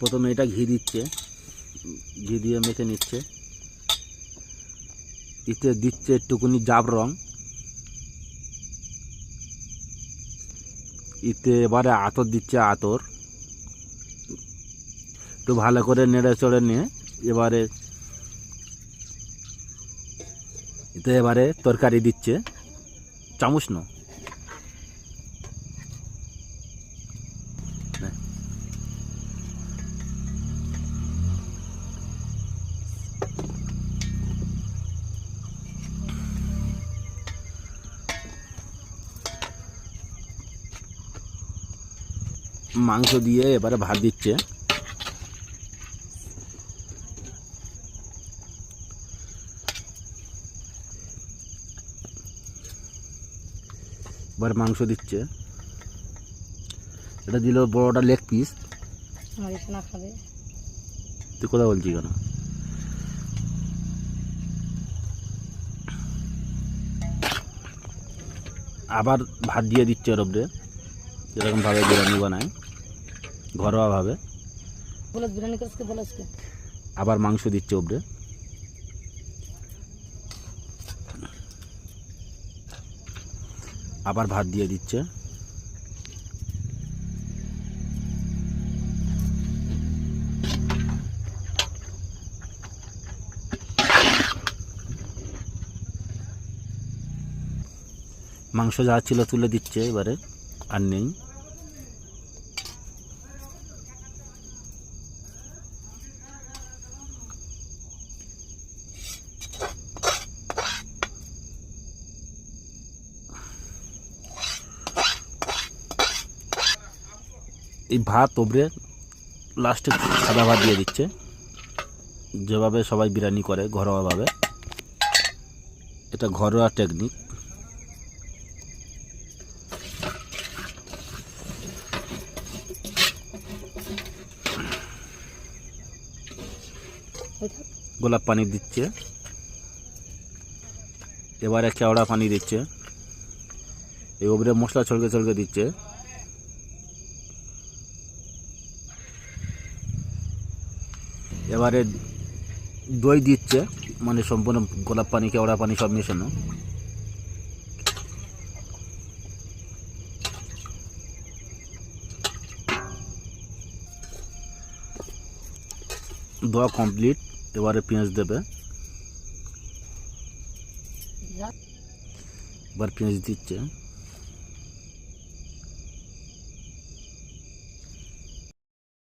প্রথমে এটা ঘি দিচ্ছে, ঘি দিয়ে মেখে নিচ্ছে। এতে দিচ্ছে একটুকুনি জাফরং। এতে এবারে আতর দিচ্ছে, আতর একটু ভালো করে নেড়ে চড়ে নিয়ে এবারে তরকারি দিচ্ছে, চামচ ন মাংস দিয়ে এবারে ভাত দিচ্ছে। এবার মাংস দিচ্ছে, এটা দিল বড়টা লেগ পিস। তুই কোথা বলছি কেন? আবার ভাত দিয়ে দিচ্ছে ওর উপরে, যেরকমভাবে বিরিয়ানি বানায় ঘরোয়াভাবে। আবার মাংস দিচ্ছে উপরে, আবার ভাত দিয়ে দিচ্ছে। মাংস যা ছিল তুলে দিচ্ছে এবারে, আর নেই। এই ভাত ওপরে লাস্টে সাদা ভাত দিয়ে দিচ্ছে, যেভাবে সবাই বিরিয়ানি করে ঘরোয়াভাবে। এটা ঘরোয়া টেকনিক। গোলাপ পানি দিচ্ছে, এবারে কেওড়া পানি দিচ্ছে। এই ওপরে মশলা ছলকে ছলকে দিচ্ছে। এবারে দই দিচ্ছে, মানে সম্পূর্ণ গোলাপ পানি কেওড়া পানি সব মেশানো। দোয়া কমপ্লিট। এবারে পেঁয়াজ দেবে, এবার পেঁয়াজ দিচ্ছে।